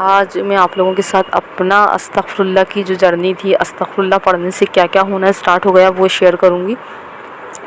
آج میں آپ لوگوں کے ساتھ اپنا استغفر اللہ کی جو جرنی تھی، استغفر اللہ پڑھنے سے کیا کیا ہونا اسٹارٹ ہو گیا وہ شیئر کروں گی۔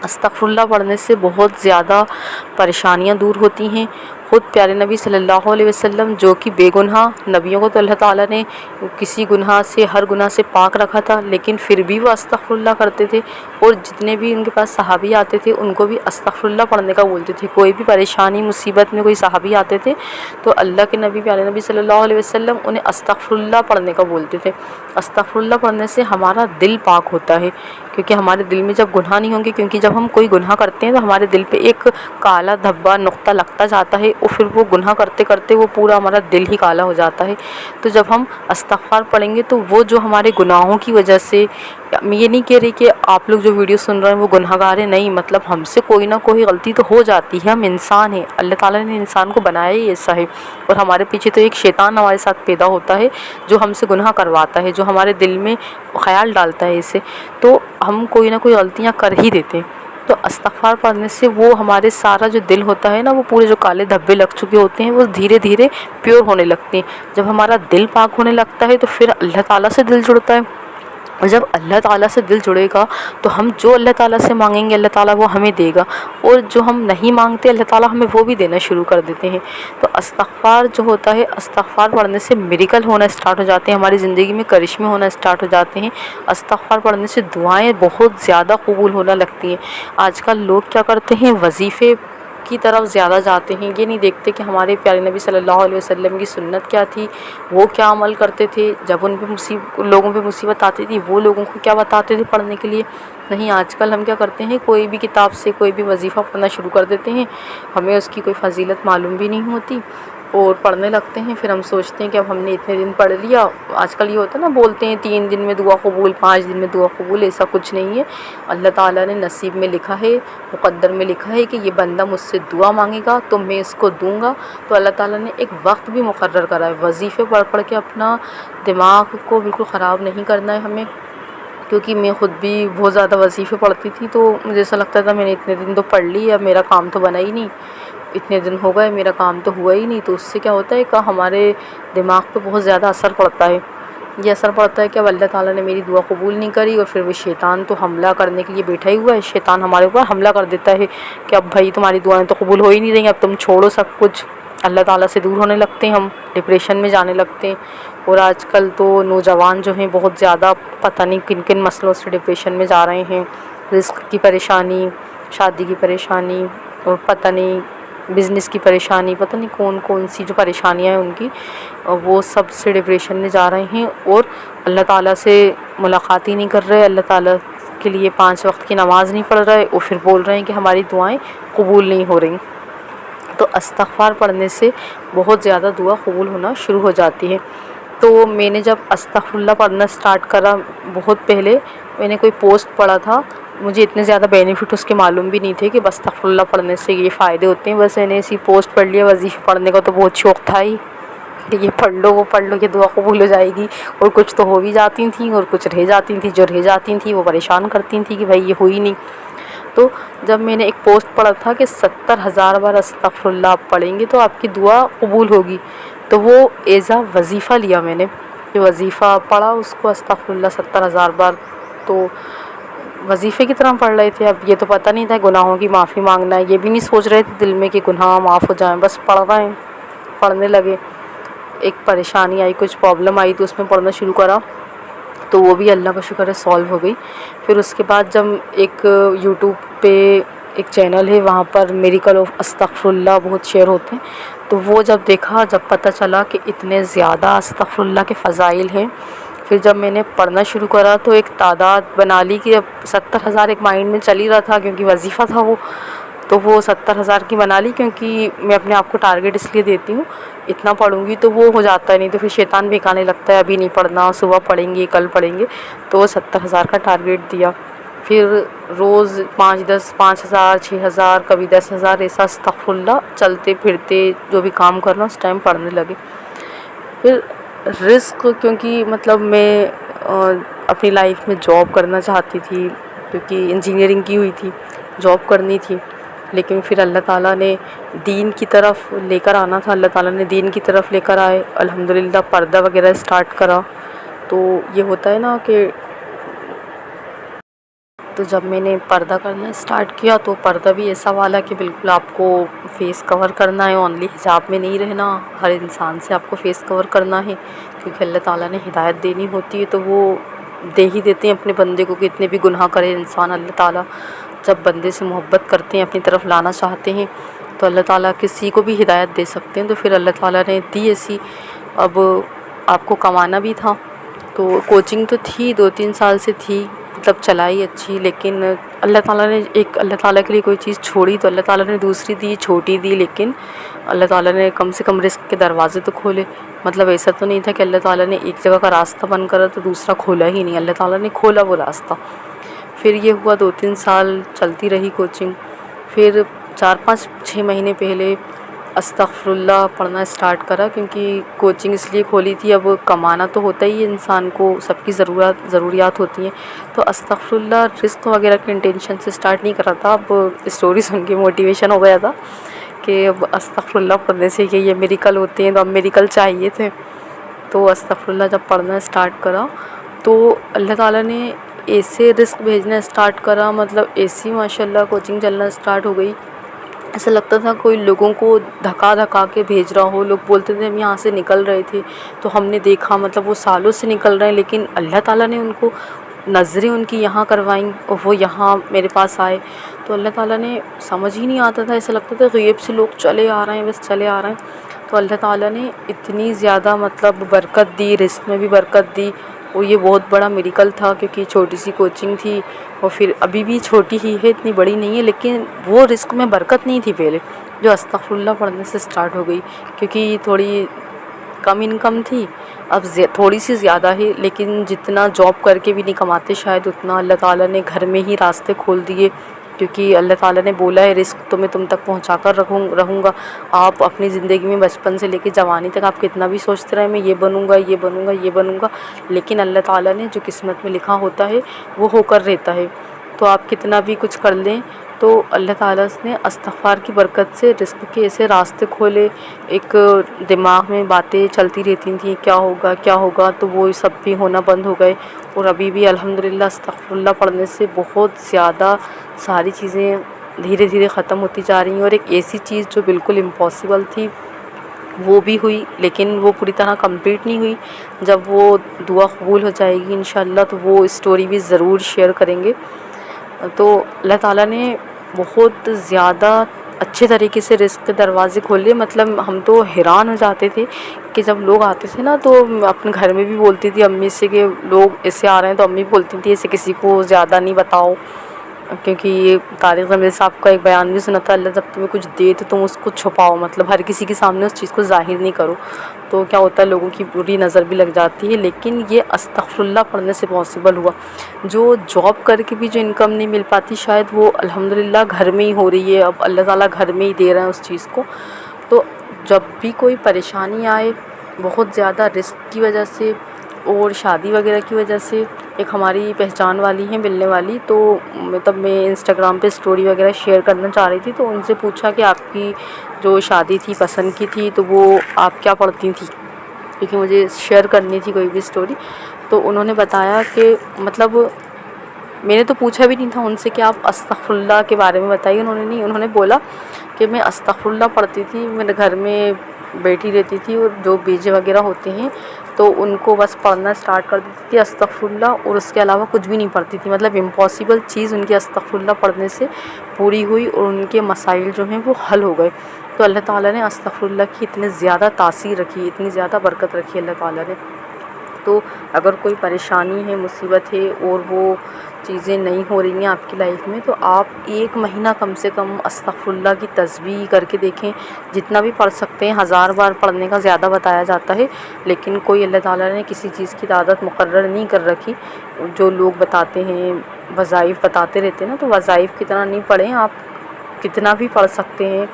استغفر اللہ پڑھنے سے بہت زیادہ پریشانیاں دور ہوتی ہیں۔ خود پیارے نبی صلی اللہ علیہ وسلم جو کہ بے گناہ، نبیوں کو تو اللہ تعالیٰ نے کسی گناہ سے، ہر گناہ سے پاک رکھا تھا، لیکن پھر بھی وہ استغفر اللہ کرتے تھے، اور جتنے بھی ان کے پاس صحابی آتے تھے ان کو بھی استغفر اللہ پڑھنے کا بولتے تھے۔ کوئی بھی پریشانی مصیبت میں کوئی صحابی آتے تھے تو اللہ کے نبی پیارے نبی صلی اللہ علیہ وسلم انہیں استغفر اللہ پڑھنے کا بولتے تھے۔ استغفر اللہ پڑھنے سے ہمارا دل پاک ہوتا ہے، کیونکہ ہمارے دل میں جب گناہ نہیں ہوں گے، کیونکہ جب ہم کوئی گناہ کرتے ہیں تو ہمارے دل پہ ایک کالا دھبا نقطہ لگتا جاتا ہے، اور پھر وہ گناہ کرتے کرتے وہ پورا ہمارا دل ہی کالا ہو جاتا ہے۔ تو جب ہم استغفار پڑھیں گے تو وہ جو ہمارے گناہوں کی وجہ سے، میں یہ نہیں کہہ رہی کہ آپ لوگ جو ویڈیو سن رہے ہیں وہ گناہ گار ہیں، نہیں، مطلب ہم سے کوئی نہ کوئی غلطی تو ہو جاتی ہے، ہم انسان ہیں، اللہ تعالیٰ نے انسان کو بنایا ہی ایسا ہے، اور ہمارے پیچھے تو ایک شیطان ہمارے ساتھ پیدا ہوتا ہے جو ہم سے گناہ کرواتا ہے، جو ہمارے دل میں خیال ڈالتا ہے اسے، تو ہم کوئی نہ کوئی غلطیاں کر ہی دیتے ہیں۔ تو استغفار پڑھنے سے وہ ہمارے سارا جو دل ہوتا ہے نا، وہ پورے جو کالے دھبے لگ چکے ہوتے ہیں وہ دھیرے دھیرے پیور ہونے لگتے ہیں۔ جب ہمارا دل پاک ہونے لگتا ہے تو پھر اللہ تعالیٰ سے دل جڑتا ہے، اور جب اللہ تعالیٰ سے دل جڑے گا تو ہم جو اللہ تعالیٰ سے مانگیں گے اللہ تعالیٰ وہ ہمیں دے گا، اور جو ہم نہیں مانگتے اللہ تعالیٰ ہمیں وہ بھی دینا شروع کر دیتے ہیں۔ تو استغفار جو ہوتا ہے، استغفار پڑھنے سے میریکل ہونا اسٹارٹ ہو جاتے ہیں، ہماری زندگی میں کرشمے ہونا اسٹارٹ ہو جاتے ہیں۔ استغفار پڑھنے سے دعائیں بہت زیادہ قبول ہونا لگتی ہیں۔ آج کل لوگ کیا کرتے ہیں، وظیفے کی طرف زیادہ جاتے ہیں، یہ نہیں دیکھتے کہ ہمارے پیارے نبی صلی اللہ علیہ وسلم کی سنت کیا تھی، وہ کیا عمل کرتے تھے، جب ان پہ لوگوں پہ مصیبت آتی تھی وہ لوگوں کو کیا بتاتے تھے پڑھنے کے لیے۔ نہیں، آج کل ہم کیا کرتے ہیں، کوئی بھی کتاب سے کوئی بھی وظیفہ پڑھنا شروع کر دیتے ہیں، ہمیں اس کی کوئی فضیلت معلوم بھی نہیں ہوتی، اور پڑھنے لگتے ہیں، پھر ہم سوچتے ہیں کہ اب ہم نے اتنے دن پڑھ لیا۔ آج کل یہ ہوتا ہے نا، بولتے ہیں 3 دن میں دعا قبول، 5 دن میں دعا قبول، ایسا کچھ نہیں ہے۔ اللہ تعالیٰ نے نصیب میں لکھا ہے، مقدر میں لکھا ہے کہ یہ بندہ مجھ سے دعا مانگے گا تو میں اس کو دوں گا۔ تو اللہ تعالیٰ نے ایک وقت بھی مقرر کرا ہے۔ وظیفے پڑھ پڑھ کے اپنا دماغ کو بالکل خراب نہیں کرنا ہے ہمیں، کیونکہ میں خود بھی بہت زیادہ وظیفے پڑھتی تھی، تو مجھے ایسا لگتا تھا میں نے اتنے دن تو پڑھ لی، اب میرا کام تو بنا ہی نہیں، اتنے دن ہو گئے میرا کام تو ہوا ہی نہیں۔ تو اس سے کیا ہوتا ہے کہ ہمارے دماغ پہ بہت زیادہ اثر پڑتا ہے۔ یہ اثر پڑتا ہے کہ اب اللہ تعالیٰ نے میری دعا قبول نہیں کری، اور پھر وہ شیطان تو حملہ کرنے کے لیے بیٹھا ہی ہوا ہے، شیطان ہمارے اوپر حملہ کر دیتا ہے کہ اب بھائی تمہاری دعائیں تو قبول ہو ہی نہیں رہی، اب تم چھوڑو سب کچھ۔ اللہ تعالیٰ سے دور ہونے لگتے ہیں، ہم ڈپریشن میں جانے لگتے ہیں۔ اور آج کل تو نوجوان جو ہیں بہت زیادہ پتہ نہیں کن کن مسئلوں سے ڈپریشن میں جا رہے ہیں، رزق کی پریشانی، شادی کی پریشانی، اور پتہ نہیں بزنس کی پریشانی، پتہ نہیں کون کون سی جو پریشانیاں ہیں ان کی، وہ سب سے ڈپریشن میں جا رہے ہیں، اور اللہ تعالیٰ سے ملاقات ہی نہیں کر رہے، اللہ تعالیٰ کے لیے 5 وقت کی نماز نہیں پڑھ رہے، اور پھر بول رہے ہیں کہ ہماری دعائیں قبول نہیں ہو رہی۔ تو استغفار پڑھنے سے بہت زیادہ دعا قبول ہونا شروع ہو جاتی ہے۔ تو میں نے جب استغفر اللہ پڑھنا سٹارٹ کرا، بہت پہلے میں نے کوئی پوسٹ پڑھا تھا، مجھے اتنے زیادہ بینیفٹ اس کے معلوم بھی نہیں تھے کہ استغفر اللہ پڑھنے سے یہ فائدے ہوتے ہیں، بس میں نے ایسی پوسٹ پڑھ لیا، وظیفہ پڑھنے کا تو بہت شوق تھا ہی کہ یہ پڑھ لو وہ پڑھ لو کہ دعا قبول ہو جائے گی، اور کچھ تو ہو بھی جاتی تھیں اور کچھ رہ جاتی تھیں، جو رہ جاتی تھیں وہ پریشان کرتی تھیں کہ بھائی یہ ہوئی نہیں۔ تو جب میں نے ایک پوسٹ پڑھا تھا کہ 70,000 بار استغفر اللہ آپ پڑھیں گے تو آپ کی دعا قبول ہوگی، تو وہ ایز اے وظیفہ لیا میں نے، کہ وظیفہ پڑھا اس کو استغفر اللہ 70,000 بار، تو وظیفے کی طرح پڑھ رہے تھے۔ اب یہ تو پتہ نہیں تھا گناہوں کی معافی مانگنا ہے، یہ بھی نہیں سوچ رہے تھے دل میں کہ گناہ معاف ہو جائیں، بس پڑھ رہے ہیں، پڑھنے لگے۔ ایک پریشانی آئی، کچھ پرابلم آئی تو اس میں پڑھنا شروع کرا، تو وہ بھی اللہ کا شکر ہے سالو ہو گئی۔ پھر اس کے بعد جب ایک یوٹیوب پہ ایک چینل ہے، وہاں پر میریکل آف استغفر اللہ بہت شیئر ہوتے ہیں، تو وہ جب دیکھا، جب پتہ چلا کہ اتنے زیادہ استغفر اللہ کے فضائل ہیں، پھر جب میں نے پڑھنا شروع کرا تو ایک تعداد بنا لی کہ اب 70,000 ایک مائنڈ میں چل ہی رہا تھا، کیونکہ وظیفہ تھا وہ، تو وہ 70,000 کی بنا لی، کیونکہ میں اپنے آپ کو ٹارگیٹ اس لیے دیتی ہوں، اتنا پڑھوں گی تو وہ ہو جاتا ہے، نہیں تو پھر شیطان بہکانے لگتا ہے ابھی نہیں پڑھنا، صبح پڑھیں گے کل پڑھیں گے، تو وہ 70,000 کا ٹارگیٹ دیا۔ پھر روز 5,000 6,000 کبھی 10,000 ایسا استغفر اللہ چلتے پھرتے جو بھی کام کرنا اس ٹائم پڑھنے لگے۔ پھر رزق، کیونکہ مطلب میں اپنی لائف میں جاب کرنا چاہتی تھی، کیونکہ انجینئرنگ کی ہوئی تھی، جاب کرنی تھی، لیکن پھر اللہ تعالیٰ نے دین کی طرف لے کر آنا تھا، اللہ تعالیٰ نے دین کی طرف لے کر آئے، الحمدللہ پردہ وغیرہ اسٹارٹ کرا۔ تو یہ ہوتا ہے نا کہ تو جب میں نے پردہ کرنا اسٹارٹ کیا تو پردہ بھی ایسا والا کہ بالکل آپ کو فیس کور کرنا ہے، اونلی حجاب میں نہیں رہنا، ہر انسان سے آپ کو فیس کور کرنا ہے، کیونکہ اللہ تعالیٰ نے ہدایت دینی ہوتی ہے تو وہ دے ہی دیتے ہیں اپنے بندے کو، کہ اتنے بھی گناہ کرے انسان، اللہ تعالیٰ جب بندے سے محبت کرتے ہیں، اپنی طرف لانا چاہتے ہیں تو اللہ تعالیٰ کسی کو بھی ہدایت دے سکتے ہیں۔ تو پھر اللہ تعالیٰ نے دی ایسی، اب آپ کو کمانا بھی تھا تو کوچنگ تو تھی 2-3 سال سے تھی، مطلب چلائی اچھی، لیکن اللہ تعالیٰ نے ایک اللہ تعالیٰ کے لیے کوئی چیز چھوڑی تو اللہ تعالیٰ نے دوسری دی، چھوٹی دی، لیکن اللہ تعالیٰ نے کم سے کم رزق کے دروازے تو کھولے۔ مطلب ایسا تو نہیں تھا کہ اللہ تعالیٰ نے ایک جگہ کا راستہ بند کرا تو دوسرا کھولا ہی نہیں، اللہ تعالیٰ نے کھولا وہ راستہ۔ پھر یہ ہوا 2-3 سال چلتی رہی کوچنگ، پھر 4-5-6 مہینے پہلے استغفر اللہ پڑھنا اسٹارٹ کرا، کیونکہ کوچنگ اس لیے کھولی تھی، اب کمانا تو ہوتا ہی ہے، انسان کو سب کی ضروریات ہوتی ہیں، تو استغفر اللہ رزق وغیرہ کے انٹینشن سے اسٹارٹ نہیں کرا تھا، اب اسٹوری سن کے موٹیویشن ہو گیا تھا کہ اب استغفر اللہ پڑھنے سے کہ یہ میریکل ہوتے ہیں تو اب میریکل چاہیے تھے۔ تو استغفر اللہ جب پڑھنا اسٹارٹ کرا تو اللہ تعالیٰ نے ایسے رزق بھیجنا اسٹارٹ کرا، مطلب ایسی ماشاء اللہ کوچنگ چلنا اسٹارٹ ہو گئی، ایسا لگتا تھا کوئی لوگوں کو دھکا دھکا کے بھیج رہا ہو۔ لوگ بولتے تھے ہم یہاں سے نکل رہے تھے تو ہم نے دیکھا، مطلب وہ سالوں سے نکل رہے ہیں، لیکن اللہ تعالیٰ نے ان کو نظریں ان کی یہاں کروائیں اور وہ یہاں میرے پاس آئے، تو اللہ تعالیٰ نے سمجھ ہی نہیں آتا تھا، ایسا لگتا تھا غیب سے لوگ چلے آ رہے ہیں، بس چلے آ رہے ہیں۔ تو اللہ تعالیٰ نے اتنی زیادہ مطلب برکت دی، رزق میں بھی برکت دی، اور یہ بہت بڑا میریکل تھا، کیونکہ چھوٹی سی کوچنگ تھی اور پھر ابھی بھی چھوٹی ہی ہے، اتنی بڑی نہیں ہے، لیکن وہ رزق میں برکت نہیں تھی پہلے جو استغفر اللہ پڑھنے سے اسٹارٹ ہو گئی، کیونکہ تھوڑی کم انکم تھی، اب تھوڑی سی زیادہ ہے، لیکن جتنا جاب کر کے بھی نہیں کماتے شاید اتنا اللہ تعالیٰ نے گھر میں ہی راستے کھول دیے، کیونکہ اللہ تعالیٰ نے بولا ہے رزق تو میں تم تک پہنچا کر رہوں گا۔ آپ اپنی زندگی میں بچپن سے لے کے جوانی تک آپ کتنا بھی سوچتے رہے میں یہ بنوں گا، یہ بنوں گا، یہ بنوں گا، لیکن اللہ تعالیٰ نے جو قسمت میں لکھا ہوتا ہے وہ ہو کر رہتا ہے، تو آپ کتنا بھی کچھ کر لیں تو اللہ تعالیٰ نے استغفار کی برکت سے رزق کے ایسے راستے کھولے۔ ایک دماغ میں باتیں چلتی رہتی تھیں کیا ہوگا کیا ہوگا، تو وہ سب بھی ہونا بند ہو گئے، اور ابھی بھی الحمدللہ استغفر اللہ پڑھنے سے بہت زیادہ ساری چیزیں دھیرے دھیرے ختم ہوتی جا رہی ہیں، اور ایک ایسی چیز جو بالکل امپاسبل تھی وہ بھی ہوئی، لیکن وہ پوری طرح کمپلیٹ نہیں ہوئی، جب وہ دعا قبول ہو جائے گی انشاءاللہ تو وہ اسٹوری بھی ضرور شیئر کریں گے۔ تو اللہ تعالیٰ نے بہت زیادہ اچھے طریقے سے رزق کے دروازے کھولے، مطلب ہم تو حیران ہو جاتے تھے کہ جب لوگ آتے تھے نا تو اپنے گھر میں بھی بولتی تھی امی سے کہ لوگ ایسے آ رہے ہیں، تو امی بولتی تھی ایسے کسی کو زیادہ نہیں بتاؤ، کیونکہ یہ طارق زمیر صاحب کا ایک بیان بھی سنا تھا، اللہ جب تمہیں کچھ دے تو تم اس کو چھپاؤ، مطلب ہر کسی کے سامنے اس چیز کو ظاہر نہیں کرو، تو کیا ہوتا ہے لوگوں کی بری نظر بھی لگ جاتی ہے، لیکن یہ استغفر اللہ پڑھنے سے پاسبل ہوا۔ جو جاب کر کے بھی جو انکم نہیں مل پاتی شاید وہ الحمدللہ گھر میں ہی ہو رہی ہے، اب اللہ تعالیٰ گھر میں ہی دے رہے ہیں اس چیز کو۔ تو جب بھی کوئی پریشانی آئے بہت زیادہ رزق کی وجہ سے اور شادی وغیرہ کی وجہ سے، ایک ہماری پہچان والی ہیں ملنے والی، تو مطلب میں انسٹاگرام پہ اسٹوری وغیرہ شیئر کرنا چاہ رہی تھی، تو ان سے پوچھا کہ آپ کی جو شادی تھی پسند کی تھی تو وہ آپ کیا پڑھتی تھیں، کیونکہ مجھے شیئر کرنی تھی کوئی بھی اسٹوری، تو انہوں نے بتایا کہ مطلب میں نے تو پوچھا بھی نہیں تھا ان سے کہ آپ استغفر اللہ کے بارے میں بتائیے، انہوں نے بولا کہ میں استغفر اللہ پڑھتی تھی، میرے گھر میں بیٹھی رہتی تھی اور جو بیجے وغیرہ ہوتے ہیں تو ان کو بس پڑھنا اسٹارٹ کر دیتی تھی استغفر اللہ، اور اس کے علاوہ کچھ بھی نہیں پڑھتی تھی، مطلب امپاسبل چیز ان کی استغفر اللہ پڑھنے سے پوری ہوئی اور ان کے مسائل جو ہیں وہ حل ہو گئے۔ تو اللہ تعالیٰ نے استغفر اللہ کی اتنی زیادہ تاثیر رکھی، اتنی زیادہ برکت رکھی اللہ تعالیٰ نے۔ تو اگر کوئی پریشانی ہے، مصیبت ہے اور وہ چیزیں نہیں ہو رہی ہیں آپ کی لائف میں، تو آپ 1 مہینہ کم سے کم استغفر اللہ کی تسبیح کر کے دیکھیں، جتنا بھی پڑھ سکتے ہیں، 1000 بار پڑھنے کا زیادہ بتایا جاتا ہے، لیکن کوئی اللہ تعالیٰ نے کسی چیز کی عادت مقرر نہیں کر رکھی، جو لوگ بتاتے ہیں وظائف بتاتے رہتے ہیں نا، تو وظائف کی طرح نہیں پڑھیں، آپ کتنا بھی پڑھ سکتے ہیں،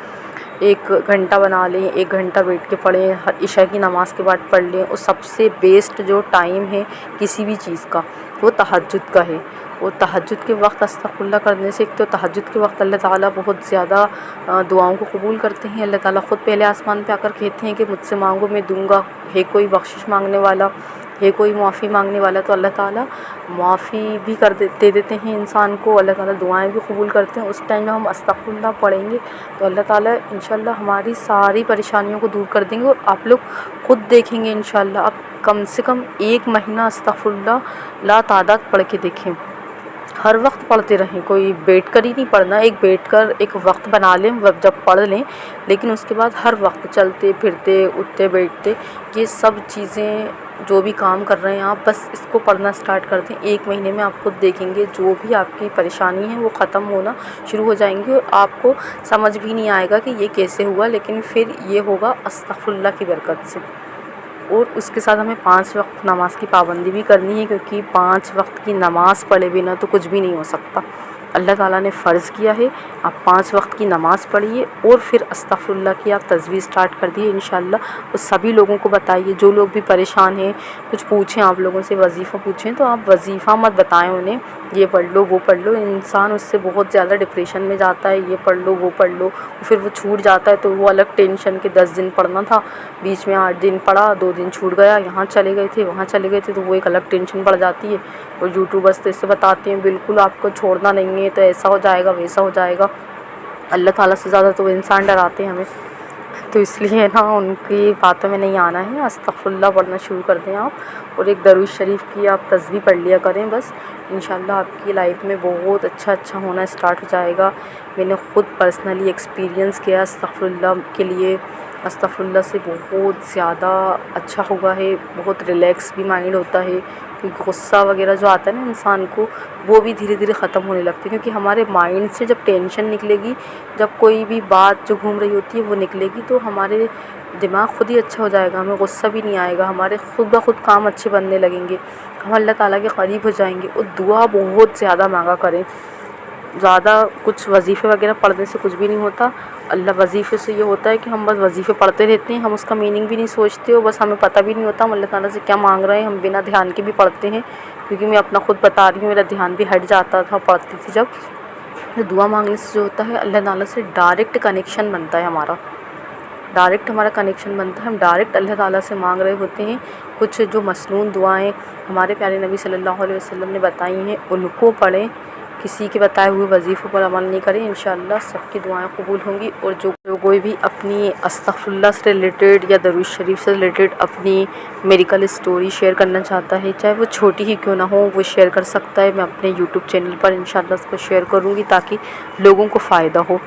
1 گھنٹہ بنا لیں، 1 گھنٹہ بیٹھ کے پڑھیں، عشاء کی نماز کے بعد پڑھ لیں، اور سب سے بیسٹ جو ٹائم ہے کسی بھی چیز کا وہ تہجد کا ہے، اور تہجد کے وقت استغفر کرنے سے ایک تو تہجد کے وقت اللہ تعالیٰ بہت زیادہ دعاؤں کو قبول کرتے ہیں۔ اللہ تعالیٰ خود پہلے آسمان پہ آ کر کہتے ہیں کہ مجھ سے مانگو میں دوں گا، ہے کوئی بخشش مانگنے والا، ہے کوئی معافی مانگنے والا، تو اللہ تعالیٰ معافی بھی دے دیتے ہیں انسان کو، اللہ تعالیٰ دعائیں بھی قبول کرتے ہیں۔ اس ٹائم میں ہم استغفر پڑھیں گے تو اللہ تعالیٰ انشاءاللہ ہماری ساری پریشانیوں کو دور کر دیں گے، اور آپ لوگ خود دیکھیں گے انشاءاللہ۔ آپ کم سے کم 1 مہینہ استغفر لا تعداد پڑھ کے دیکھیں، ہر وقت پڑھتے رہیں، کوئی بیٹھ کر ہی نہیں پڑھنا، ایک بیٹھ کر ایک وقت بنا لیں جب پڑھ لیں، لیکن اس کے بعد ہر وقت چلتے پھرتے اٹھتے بیٹھتے یہ سب چیزیں جو بھی کام کر رہے ہیں آپ بس اس کو پڑھنا سٹارٹ کر دیں۔ 1 مہینے میں آپ خود دیکھیں گے جو بھی آپ کی پریشانی ہے وہ ختم ہونا شروع ہو جائیں گی، اور آپ کو سمجھ بھی نہیں آئے گا کہ یہ کیسے ہوا، لیکن پھر یہ ہوگا استغفر کی برکت سے۔ اور اس کے ساتھ ہمیں 5 وقت نماز کی پابندی بھی کرنی ہے، کیونکہ 5 وقت کی نماز پڑھے بنا تو کچھ بھی نہیں ہو سکتا۔ اللہ تعالیٰ نے فرض کیا ہے آپ 5 وقت کی نماز پڑھیے، اور پھر استغفر کی آپ تسبیح سٹارٹ کر دیے انشاءاللہ، اور سبھی لوگوں کو بتائیے، جو لوگ بھی پریشان ہیں، کچھ پوچھیں آپ لوگوں سے، وظیفہ پوچھیں تو آپ وظیفہ مت بتائیں انہیں، یہ پڑھ لو وہ پڑھ لو، انسان اس سے بہت زیادہ ڈپریشن میں جاتا ہے، یہ پڑھ لو وہ پڑھ لو، پھر وہ چھوٹ جاتا ہے تو وہ الگ ٹینشن کہ 10 دن پڑھنا تھا، بیچ میں 8 دن پڑھا، 2 دن چھوٹ گیا، یہاں چلے گئے تھے وہاں چلے گئے تھے، تو وہ ایک الگ ٹینشن پڑ جاتی ہے۔ اور یوٹیوبرس تو اس سے بتاتے ہیں بالکل آپ کو چھوڑنا نہیں ہے، تو ایسا ہو جائے گا ویسا ہو جائے گا، اللہ تعالیٰ سے زیادہ تو وہ انسان ڈراتے ہیں ہمیں، تو اس لیے نا ان کی باتوں میں نہیں آنا ہے۔ استغفر پڑھنا شروع کر دیں آپ، اور ایک درود شریف کی آپ تسبیح پڑھ لیا کریں بس، انشاءاللہ آپ کی لائف میں بہت اچھا ہونا سٹارٹ ہو جائے گا۔ میں نے خود پرسنلی ایکسپیرینس کیا استغفر کے لیے، استغفر سے بہت زیادہ اچھا ہوا ہے، بہت ریلیکس بھی مائنڈ ہوتا ہے، کیونکہ غصہ وغیرہ جو آتا ہے نا انسان کو وہ بھی دھیرے دھیرے ختم ہونے لگتی ہے، کیونکہ ہمارے مائنڈ سے جب ٹینشن نکلے گی، جب کوئی بھی بات جو گھوم رہی ہوتی ہے وہ نکلے گی، تو ہمارے دماغ خود ہی اچھا ہو جائے گا، ہمیں غصہ بھی نہیں آئے گا، ہمارے خود بخود کام اچھے بننے لگیں گے، ہم اللہ تعالیٰ کے قریب ہو جائیں گے۔ اور دعا بہت زیادہ مانگا کریں، زیادہ کچھ وظیفے وغیرہ پڑھنے سے کچھ بھی نہیں ہوتا، اللہ وظیفے سے یہ ہوتا ہے کہ ہم بس وظیفے پڑھتے رہتے ہیں، ہم اس کا میننگ بھی نہیں سوچتے، اور بس ہمیں پتہ بھی نہیں ہوتا ہم اللہ تعالیٰ سے کیا مانگ رہے ہیں، ہم بنا دھیان کے بھی پڑھتے ہیں، کیونکہ میں اپنا خود بتا رہی ہوں، میرا دھیان بھی ہٹ جاتا تھا پڑھتی تھی جب۔ دعا مانگنے سے جو ہوتا ہے اللہ تعالیٰ سے ڈائریکٹ کنیکشن بنتا ہے، ہمارا کنیکشن بنتا ہے، ہم ڈائریکٹ اللہ تعالیٰ سے مانگ رہے ہوتے ہیں۔ کچھ جو مسنون دعائیں ہمارے پیارے نبی صلی اللہ علیہ وسلم نے بتائی ہیں ان کو پڑھیں، کسی کے بتائے ہوئے وظیفوں پر عمل نہیں کریں، انشاءاللہ سب کی دعائیں قبول ہوں گی۔ اور جو کوئی بھی اپنی استغفر سے ریلیٹڈ یا درود شریف سے ریلیٹڈ اپنی میریکل اسٹوری شیئر کرنا چاہتا ہے، چاہے وہ چھوٹی ہی کیوں نہ ہو، وہ شیئر کر سکتا ہے، میں اپنے یوٹیوب چینل پر انشاءاللہ اس کو شیئر کروں گی تاکہ لوگوں کو فائدہ ہو۔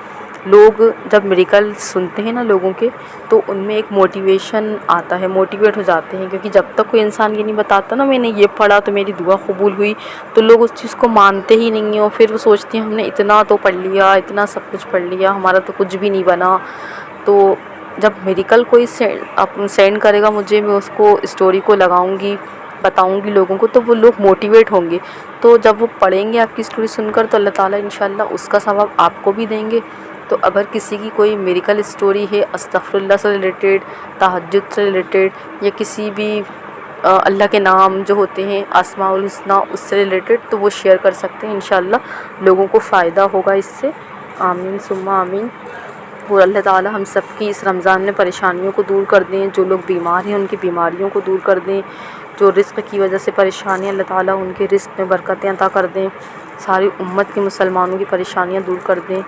لوگ جب میریکل سنتے ہیں نا لوگوں کے، تو ان میں ایک موٹیویشن آتا ہے، موٹیویٹ ہو جاتے ہیں، کیونکہ جب تک کوئی انسان یہ نہیں بتاتا نا میں نے یہ پڑھا تو میری دعا قبول ہوئی، تو لوگ اس چیز کو مانتے ہی نہیں ہیں، اور پھر وہ سوچتے ہیں ہم نے اتنا تو پڑھ لیا، اتنا سب کچھ پڑھ لیا، ہمارا تو کچھ بھی نہیں بنا۔ تو جب میریکل کوئی سینڈ کرے گا مجھے، میں اس کو اسٹوری کو لگاؤں گی، بتاؤں گی لوگوں کو، تو وہ لوگ موٹیویٹ ہوں گے، تو جب وہ پڑھیں گے آپ کی اسٹوری سن کر تو اللہ تعالیٰ انشاءاللہ اس کا ثواب آپ کو بھی دیں گے۔ تو اگر کسی کی کوئی میریکل اسٹوری ہے استغفر سے ریلیٹڈ، تہجد سے ریلیٹڈ، یا کسی بھی اللہ کے نام جو ہوتے ہیں اسماء الحسنی اس سے ریلیٹڈ، تو وہ شیئر کر سکتے ہیں، انشاءاللہ لوگوں کو فائدہ ہوگا اس سے۔ آمین ثم آمین۔ اور اللہ تعالیٰ ہم سب کی اس رمضان میں پریشانیوں کو دور کر دیں، جو لوگ بیمار ہیں ان کی بیماریوں کو دور کر دیں، جو رزق کی وجہ سے پریشان ہیں اللہ تعالیٰ ان کے رزق میں برکتیں عطا کر دیں، ساری امت کے مسلمانوں کی پریشانیاں دور کر دیں۔